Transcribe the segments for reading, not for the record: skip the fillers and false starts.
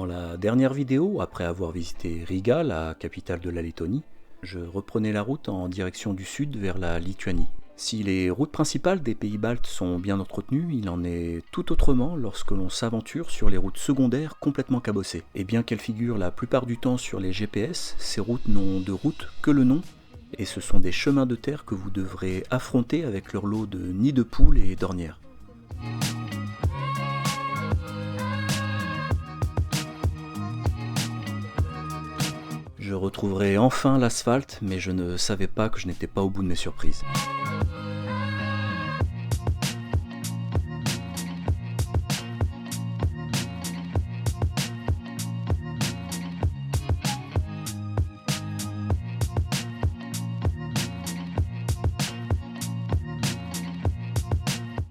Dans la dernière vidéo, après avoir visité Riga, la capitale de la Lettonie, je reprenais la route en direction du sud vers la Lituanie. Si les routes principales des pays baltes sont bien entretenues, il en est tout autrement lorsque l'on s'aventure sur les routes secondaires complètement cabossées. Et bien qu'elles figurent la plupart du temps sur les GPS, ces routes n'ont de route que le nom, et ce sont des chemins de terre que vous devrez affronter avec leur lot de nids de poules et d'ornières. Je retrouverai enfin l'asphalte, mais je ne savais pas que je n'étais pas au bout de mes surprises.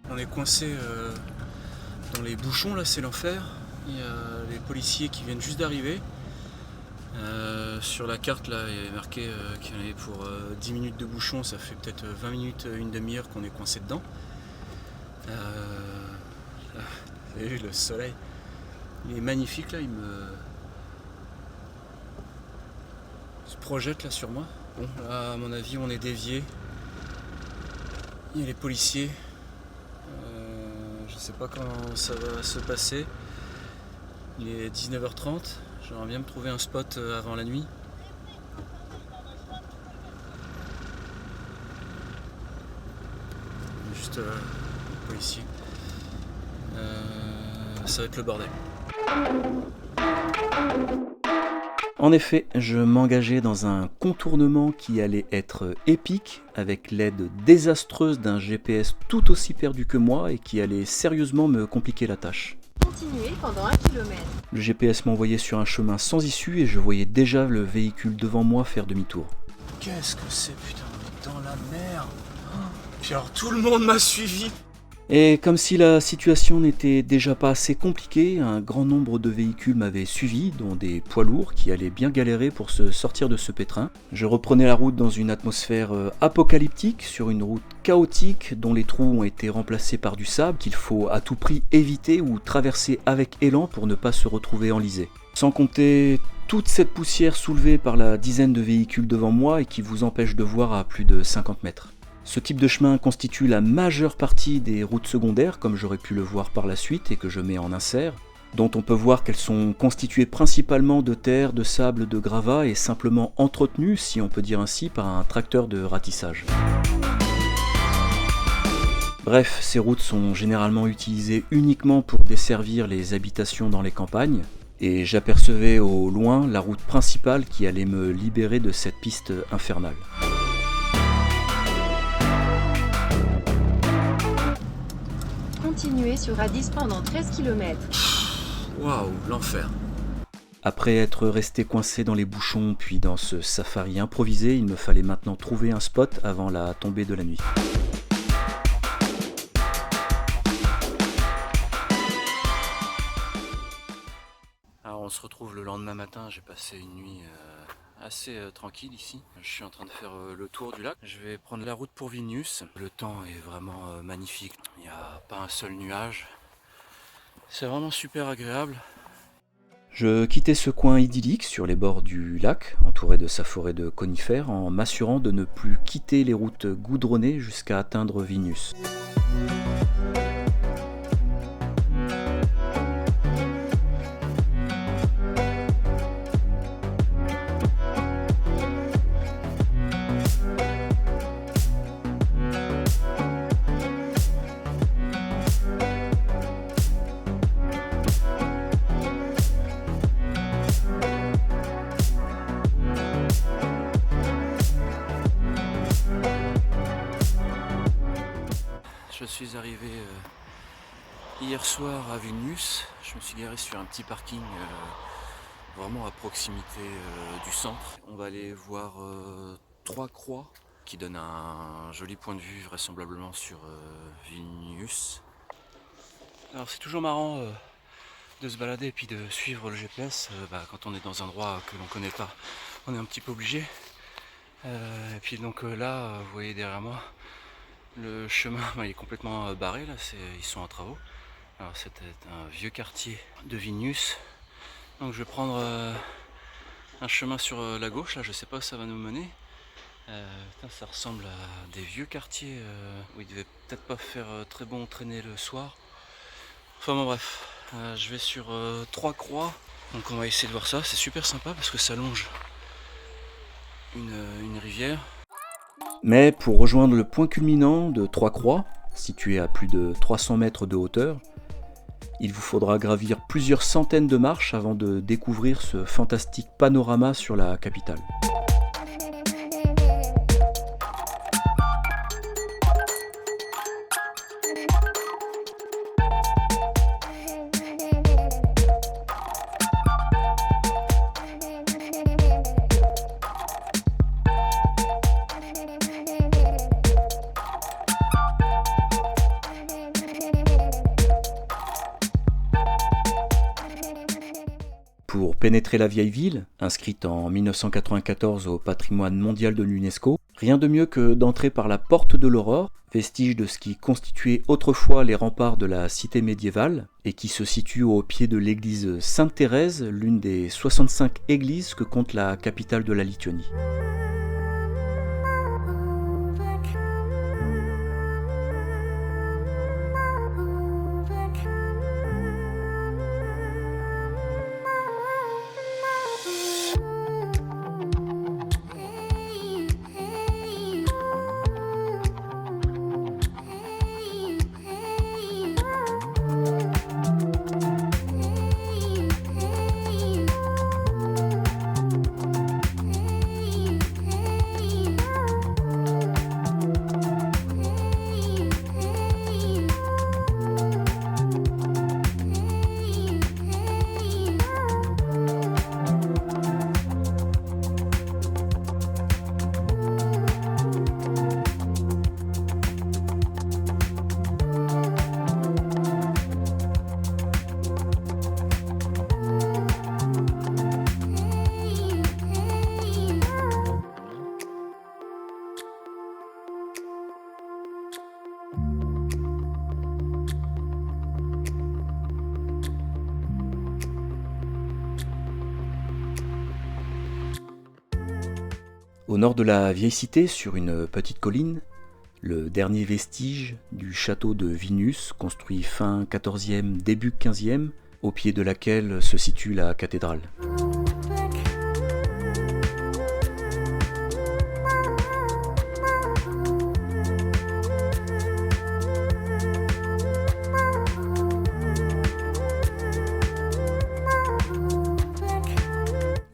On est coincé dans les bouchons, là c'est l'enfer. Il y a les policiers qui viennent juste d'arriver. Sur la carte là il y avait marqué qu'il y en avait pour 10 minutes de bouchon, ça fait peut-être 20 minutes, une demi-heure qu'on est coincé dedans. Vous avez vu le soleil, il est magnifique là, il se projette là sur moi. Bon là à mon avis on est dévié. Il y a les policiers. Je sais pas comment ça va se passer. Il est 19h30. J'aimerais bien me trouver un spot avant la nuit. Juste le policier. Ça va être le bordel. En effet, je m'engageais dans un contournement qui allait être épique, avec l'aide désastreuse d'un GPS tout aussi perdu que moi et qui allait sérieusement me compliquer la tâche. Continuez pendant 1 km. Le GPS m'envoyait sur un chemin sans issue et je voyais déjà le véhicule devant moi faire demi-tour. Qu'est-ce que c'est, putain, on est dans la merde. Puis alors tout le monde m'a suivi. Et comme si la situation n'était déjà pas assez compliquée, un grand nombre de véhicules m'avaient suivi, dont des poids lourds qui allaient bien galérer pour se sortir de ce pétrin. Je reprenais la route dans une atmosphère apocalyptique, sur une route chaotique dont les trous ont été remplacés par du sable qu'il faut à tout prix éviter ou traverser avec élan pour ne pas se retrouver enlisé. Sans compter toute cette poussière soulevée par la dizaine de véhicules devant moi et qui vous empêche de voir à plus de 50 mètres. Ce type de chemin constitue la majeure partie des routes secondaires, comme j'aurais pu le voir par la suite et que je mets en insert, dont on peut voir qu'elles sont constituées principalement de terre, de sable, de gravats et simplement entretenues, si on peut dire ainsi, par un tracteur de ratissage. Bref, ces routes sont généralement utilisées uniquement pour desservir les habitations dans les campagnes, et j'apercevais au loin la route principale qui allait me libérer de cette piste infernale. Continuez sur A10 pendant 13 km. Waouh, l'enfer. Après être resté coincé dans les bouchons puis dans ce safari improvisé, il me fallait maintenant trouver un spot avant la tombée de la nuit. Alors on se retrouve le lendemain matin, j'ai passé une nuit assez tranquille ici. Je suis en train de faire le tour du lac. Je vais prendre la route pour Vilnius. Le temps est vraiment magnifique. Il n'y a pas un seul nuage. C'est vraiment super agréable. Je quittais ce coin idyllique sur les bords du lac, entouré de sa forêt de conifères, en m'assurant de ne plus quitter les routes goudronnées jusqu'à atteindre Vilnius. Je suis arrivé hier soir à Vilnius. Je me suis garé sur un petit parking vraiment à proximité du centre. On va aller voir 3 croix qui donnent un joli point de vue vraisemblablement sur Vilnius. Alors c'est toujours marrant de se balader et puis de suivre le GPS quand on est dans un endroit que l'on connaît pas. On est un petit peu obligé. Et puis donc là, vous voyez derrière moi, le chemin il est complètement barré là, ils sont en travaux. Alors c'était un vieux quartier de Vilnius Donc je vais prendre un chemin sur la gauche, là je sais pas où ça va nous mener. Putain, ça ressemble à des vieux quartiers où il devait peut-être pas faire très bon traîner le soir. Enfin bon bref, je vais sur Trois Croix, donc on va essayer de voir ça, c'est super sympa parce que ça longe une rivière. Mais pour rejoindre le point culminant de Trois Croix, situé à plus de 300 mètres de hauteur, il vous faudra gravir plusieurs centaines de marches avant de découvrir ce fantastique panorama sur la capitale. Pour pénétrer la vieille ville, inscrite en 1994 au patrimoine mondial de l'UNESCO, rien de mieux que d'entrer par la porte de l'Aurore, vestige de ce qui constituait autrefois les remparts de la cité médiévale, et qui se situe au pied de l'église Sainte-Thérèse, l'une des 65 églises que compte la capitale de la Lituanie. Au nord de la vieille cité, sur une petite colline, le dernier vestige du château de Vilnius, construit fin XIVe, début XVe, au pied de laquelle se situe la cathédrale.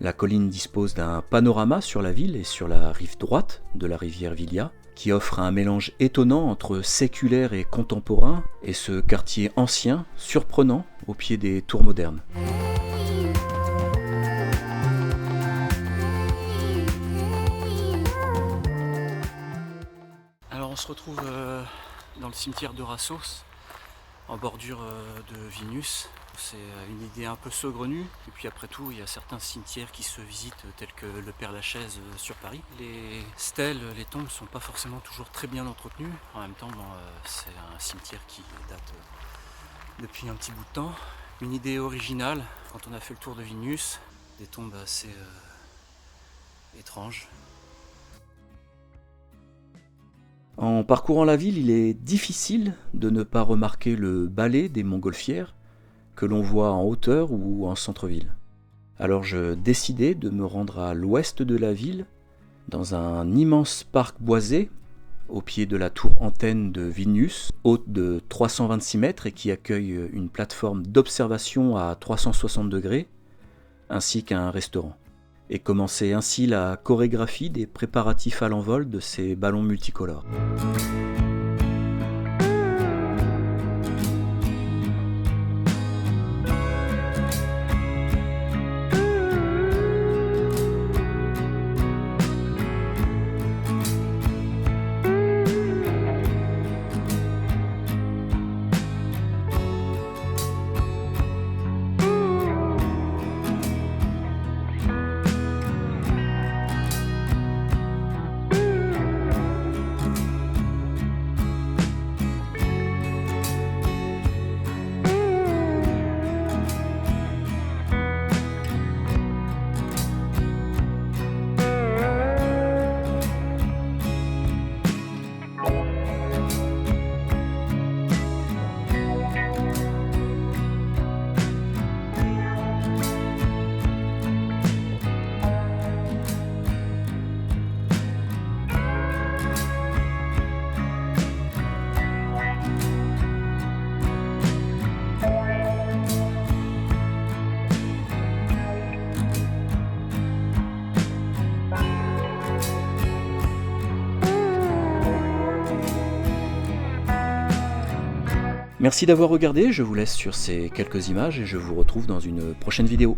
La colline dispose d'un panorama sur la ville et sur la rive droite de la rivière Vilia, qui offre un mélange étonnant entre séculaire et contemporain, et ce quartier ancien, surprenant, au pied des tours modernes. Alors on se retrouve dans le cimetière de Rassos, en bordure de Vilnius. C'est une idée un peu saugrenue, et puis après tout il y a certains cimetières qui se visitent tels que le Père-Lachaise sur Paris. Les stèles, les tombes sont pas forcément toujours très bien entretenues, en même temps c'est un cimetière qui date depuis un petit bout de temps. Une idée originale quand on a fait le tour de Vilnius, des tombes assez étranges. En parcourant la ville, il est difficile de ne pas remarquer le balai des montgolfières que l'on voit en hauteur ou en centre-ville. Alors je décidai de me rendre à l'ouest de la ville, dans un immense parc boisé, au pied de la tour antenne de Vilnius, haute de 326 mètres et qui accueille une plateforme d'observation à 360 degrés, ainsi qu'un restaurant. Et commencer ainsi la chorégraphie des préparatifs à l'envol de ces ballons multicolores. Merci d'avoir regardé, je vous laisse sur ces quelques images et je vous retrouve dans une prochaine vidéo.